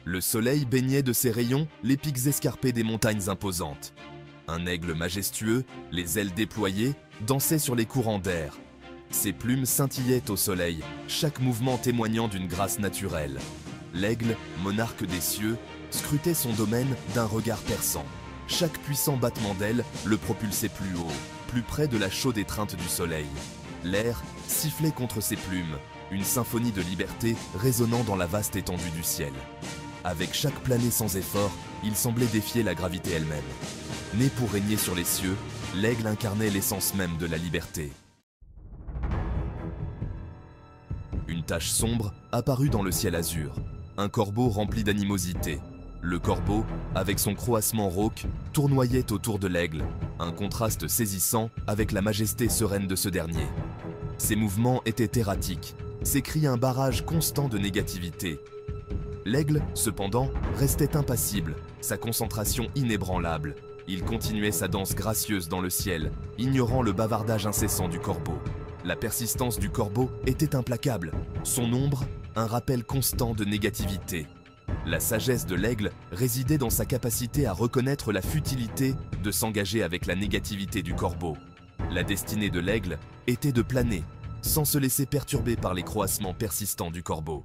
Le soleil baignait de ses rayons les pics escarpés des montagnes imposantes. Un aigle majestueux, les ailes déployées, dansait sur les courants d'air. Ses plumes scintillaient au soleil, chaque mouvement témoignant d'une grâce naturelle. L'aigle, monarque des cieux, scrutait son domaine d'un regard perçant. Chaque puissant battement d'aile le propulsait plus haut, plus près de la chaude étreinte du soleil. L'air sifflait contre ses plumes, une symphonie de liberté résonnant dans la vaste étendue du ciel. Avec chaque planée sans effort, il semblait défier la gravité elle-même. Né pour régner sur les cieux, l'aigle incarnait l'essence même de la liberté. Une tache sombre apparut dans le ciel azur, un corbeau rempli d'animosité. Le corbeau, avec son croassement rauque, tournoyait autour de l'aigle, un contraste saisissant avec la majesté sereine de ce dernier. Ses mouvements étaient erratiques, ses cris un barrage constant de négativité. L'aigle, cependant, restait impassible, sa concentration inébranlable. Il continuait sa danse gracieuse dans le ciel, ignorant le bavardage incessant du corbeau. La persistance du corbeau était implacable, son ombre, un rappel constant de négativité. La sagesse de l'aigle résidait dans sa capacité à reconnaître la futilité de s'engager avec la négativité du corbeau. La destinée de l'aigle était de planer, sans se laisser perturber par les croassements persistants du corbeau.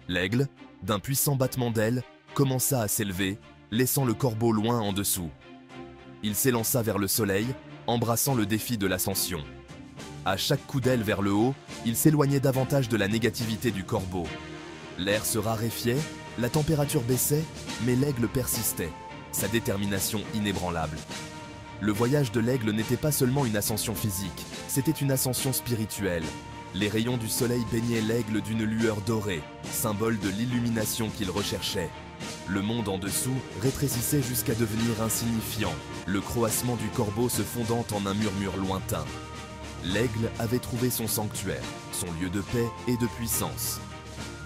L'aigle, d'un puissant battement d'ailes, commença à s'élever, laissant le corbeau loin en dessous. Il s'élança vers le soleil, embrassant le défi de l'ascension. À chaque coup d'aile vers le haut, il s'éloignait davantage de la négativité du corbeau. L'air se raréfiait, la température baissait, mais l'aigle persistait, sa détermination inébranlable. Le voyage de l'aigle n'était pas seulement une ascension physique, c'était une ascension spirituelle. Les rayons du soleil baignaient l'aigle d'une lueur dorée, symbole de l'illumination qu'il recherchait. Le monde en dessous rétrécissait jusqu'à devenir insignifiant, le croassement du corbeau se fondant en un murmure lointain. L'aigle avait trouvé son sanctuaire, son lieu de paix et de puissance.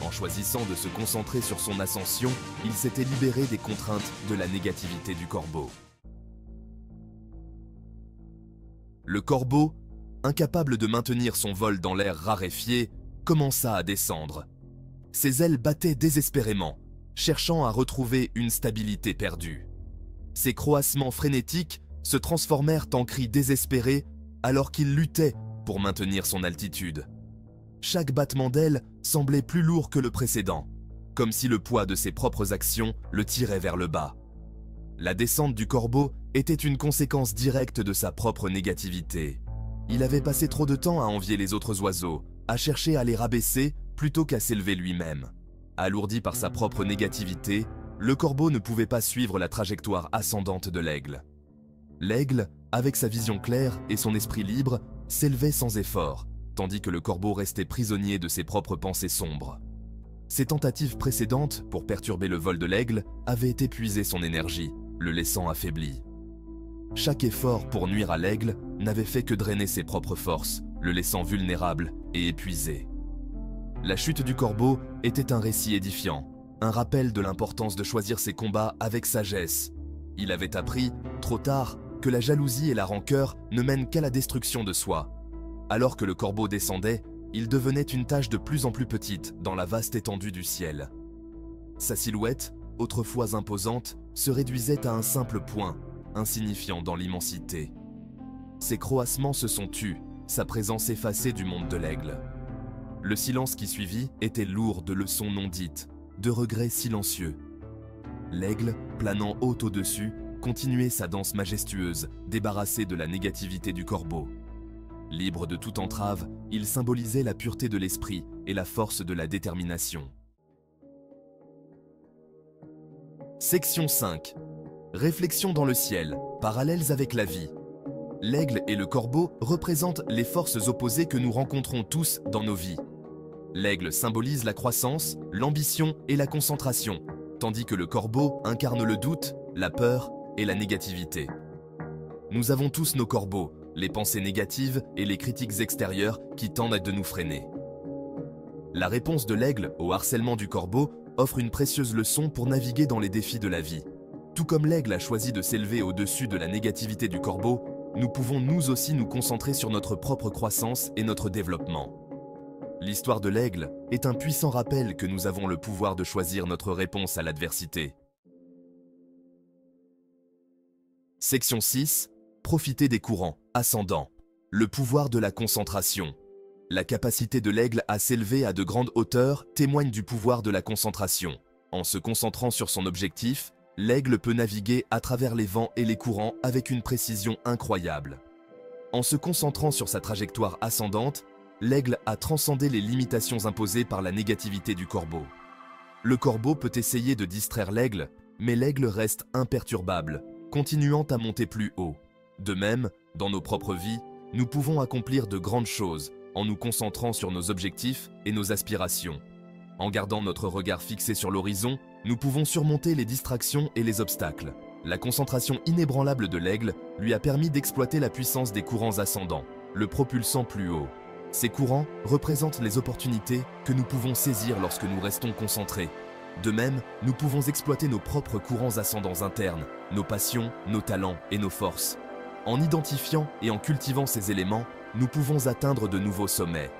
En choisissant de se concentrer sur son ascension, il s'était libéré des contraintes de la négativité du corbeau. Le corbeau, incapable de maintenir son vol dans l'air raréfié, commença à descendre. Ses ailes battaient désespérément, cherchant à retrouver une stabilité perdue. Ses croassements frénétiques se transformèrent en cris désespérés alors qu'il luttait pour maintenir son altitude. Chaque battement d'aile semblait plus lourd que le précédent, comme si le poids de ses propres actions le tirait vers le bas. La descente du corbeau était une conséquence directe de sa propre négativité. Il avait passé trop de temps à envier les autres oiseaux, à chercher à les rabaisser plutôt qu'à s'élever lui-même. Alourdi par sa propre négativité, le corbeau ne pouvait pas suivre la trajectoire ascendante de l'aigle. L'aigle, avec sa vision claire et son esprit libre, s'élevait sans effort, tandis que le corbeau restait prisonnier de ses propres pensées sombres. Ses tentatives précédentes pour perturber le vol de l'aigle avaient épuisé son énergie, le laissant affaibli. Chaque effort pour nuire à l'aigle n'avait fait que drainer ses propres forces, le laissant vulnérable et épuisé. La chute du corbeau était un récit édifiant, un rappel de l'importance de choisir ses combats avec sagesse. Il avait appris, trop tard, que la jalousie et la rancœur ne mènent qu'à la destruction de soi. Alors que le corbeau descendait, il devenait une tache de plus en plus petite dans la vaste étendue du ciel. Sa silhouette, autrefois imposante, se réduisait à un simple point, insignifiant dans l'immensité. Ses croassements se sont tus, sa présence effacée du monde de l'aigle. Le silence qui suivit était lourd de leçons non dites, de regrets silencieux. L'aigle, planant haut au-dessus, continuait sa danse majestueuse, débarrassé de la négativité du corbeau. Libre de toute entrave, il symbolisait la pureté de l'esprit et la force de la détermination. Section 5. Réflexion dans le ciel, parallèles avec la vie. L'aigle et le corbeau représentent les forces opposées que nous rencontrons tous dans nos vies. L'aigle symbolise la croissance, l'ambition et la concentration, tandis que le corbeau incarne le doute, la peur et la négativité. Nous avons tous nos corbeaux, les pensées négatives et les critiques extérieures qui tendent à nous freiner. La réponse de l'aigle au harcèlement du corbeau offre une précieuse leçon pour naviguer dans les défis de la vie. Tout comme l'aigle a choisi de s'élever au-dessus de la négativité du corbeau, nous pouvons nous aussi nous concentrer sur notre propre croissance et notre développement. L'histoire de l'aigle est un puissant rappel que nous avons le pouvoir de choisir notre réponse à l'adversité. Section 6. Profiter des courants ascendants. Le pouvoir de la concentration. La capacité de l'aigle à s'élever à de grandes hauteurs témoigne du pouvoir de la concentration. En se concentrant sur son objectif, l'aigle peut naviguer à travers les vents et les courants avec une précision incroyable. En se concentrant sur sa trajectoire ascendante, l'aigle a transcendé les limitations imposées par la négativité du corbeau. Le corbeau peut essayer de distraire l'aigle, mais l'aigle reste imperturbable, continuant à monter plus haut. De même, dans nos propres vies, nous pouvons accomplir de grandes choses en nous concentrant sur nos objectifs et nos aspirations. En gardant notre regard fixé sur l'horizon, nous pouvons surmonter les distractions et les obstacles. La concentration inébranlable de l'aigle lui a permis d'exploiter la puissance des courants ascendants, le propulsant plus haut. Ces courants représentent les opportunités que nous pouvons saisir lorsque nous restons concentrés. De même, nous pouvons exploiter nos propres courants ascendants internes, nos passions, nos talents et nos forces. En identifiant et en cultivant ces éléments, nous pouvons atteindre de nouveaux sommets.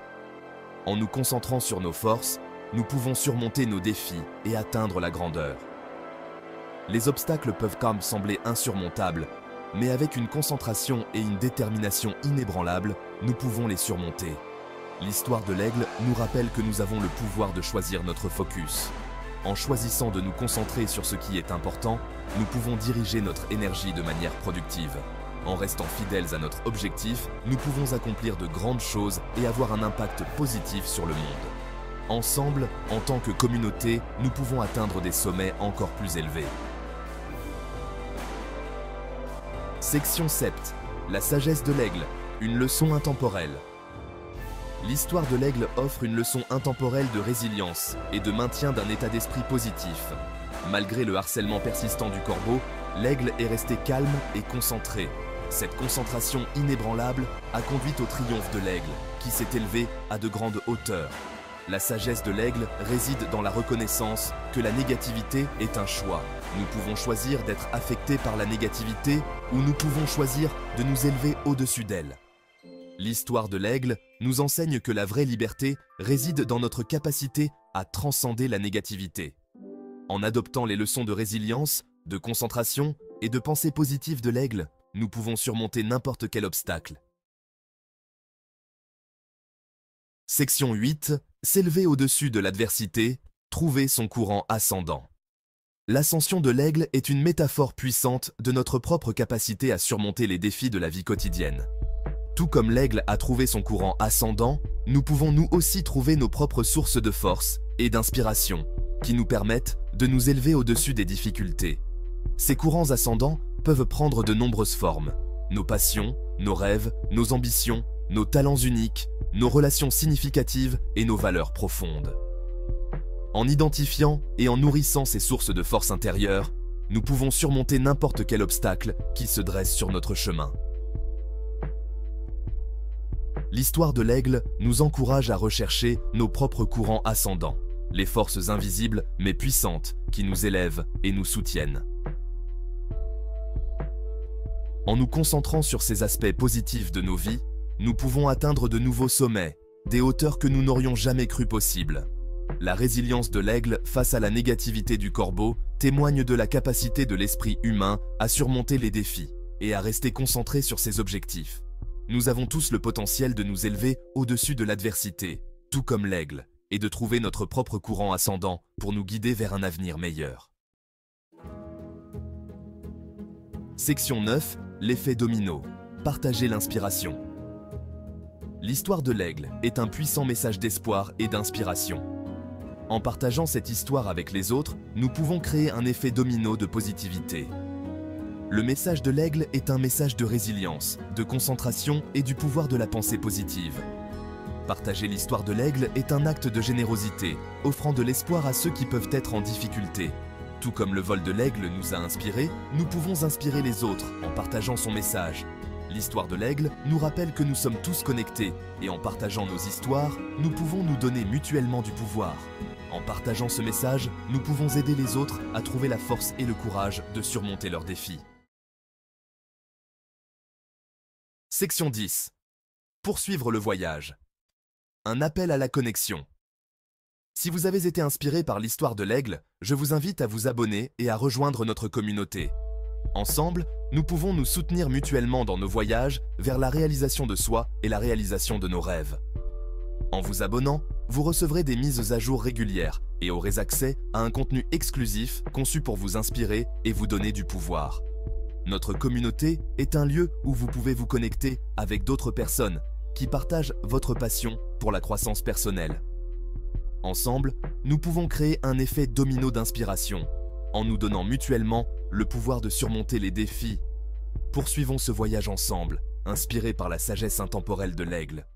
En nous concentrant sur nos forces, nous pouvons surmonter nos défis et atteindre la grandeur. Les obstacles peuvent quand même sembler insurmontables, mais avec une concentration et une détermination inébranlables, nous pouvons les surmonter. L'histoire de l'aigle nous rappelle que nous avons le pouvoir de choisir notre focus. En choisissant de nous concentrer sur ce qui est important, nous pouvons diriger notre énergie de manière productive. En restant fidèles à notre objectif, nous pouvons accomplir de grandes choses et avoir un impact positif sur le monde. Ensemble, en tant que communauté, nous pouvons atteindre des sommets encore plus élevés. Section 7. La sagesse de l'aigle, une leçon intemporelle. L'histoire de l'aigle offre une leçon intemporelle de résilience et de maintien d'un état d'esprit positif. Malgré le harcèlement persistant du corbeau, l'aigle est resté calme et concentré. Cette concentration inébranlable a conduit au triomphe de l'aigle, qui s'est élevé à de grandes hauteurs. La sagesse de l'aigle réside dans la reconnaissance que la négativité est un choix. Nous pouvons choisir d'être affectés par la négativité ou nous pouvons choisir de nous élever au-dessus d'elle. L'histoire de l'aigle nous enseigne que la vraie liberté réside dans notre capacité à transcender la négativité. En adoptant les leçons de résilience, de concentration et de pensée positive de l'aigle, nous pouvons surmonter n'importe quel obstacle. Section 8. S'élever au-dessus de l'adversité, trouver son courant ascendant. L'ascension de l'aigle est une métaphore puissante de notre propre capacité à surmonter les défis de la vie quotidienne. Tout comme l'aigle a trouvé son courant ascendant, nous pouvons nous aussi trouver nos propres sources de force et d'inspiration qui nous permettent de nous élever au-dessus des difficultés. Ces courants ascendants peuvent prendre de nombreuses formes. Nos passions, nos rêves, nos ambitions, nos talents uniques, nos relations significatives et nos valeurs profondes. En identifiant et en nourrissant ces sources de force intérieure, nous pouvons surmonter n'importe quel obstacle qui se dresse sur notre chemin. L'histoire de l'aigle nous encourage à rechercher nos propres courants ascendants, les forces invisibles mais puissantes qui nous élèvent et nous soutiennent. En nous concentrant sur ces aspects positifs de nos vies, nous pouvons atteindre de nouveaux sommets, des hauteurs que nous n'aurions jamais cru possibles. La résilience de l'aigle face à la négativité du corbeau témoigne de la capacité de l'esprit humain à surmonter les défis et à rester concentré sur ses objectifs. Nous avons tous le potentiel de nous élever au-dessus de l'adversité, tout comme l'aigle, et de trouver notre propre courant ascendant pour nous guider vers un avenir meilleur. Section 9. L'effet domino. Partager l'inspiration. L'histoire de l'aigle est un puissant message d'espoir et d'inspiration. En partageant cette histoire avec les autres, nous pouvons créer un effet domino de positivité. Le message de l'aigle est un message de résilience, de concentration et du pouvoir de la pensée positive. Partager l'histoire de l'aigle est un acte de générosité, offrant de l'espoir à ceux qui peuvent être en difficulté. Tout comme le vol de l'aigle nous a inspirés, nous pouvons inspirer les autres en partageant son message. L'histoire de l'aigle nous rappelle que nous sommes tous connectés et en partageant nos histoires, nous pouvons nous donner mutuellement du pouvoir. En partageant ce message, nous pouvons aider les autres à trouver la force et le courage de surmonter leurs défis. Section 10. Poursuivre le voyage. un appel à la connexion. Si vous avez été inspiré par l'histoire de l'aigle, je vous invite à vous abonner et à rejoindre notre communauté. Ensemble, nous pouvons nous soutenir mutuellement dans nos voyages vers la réalisation de soi et la réalisation de nos rêves. En vous abonnant, vous recevrez des mises à jour régulières et aurez accès à un contenu exclusif conçu pour vous inspirer et vous donner du pouvoir. Notre communauté est un lieu où vous pouvez vous connecter avec d'autres personnes qui partagent votre passion pour la croissance personnelle. Ensemble, nous pouvons créer un effet domino d'inspiration en nous donnant mutuellement le pouvoir de surmonter les défis. Poursuivons ce voyage ensemble, inspirés par la sagesse intemporelle de l'aigle.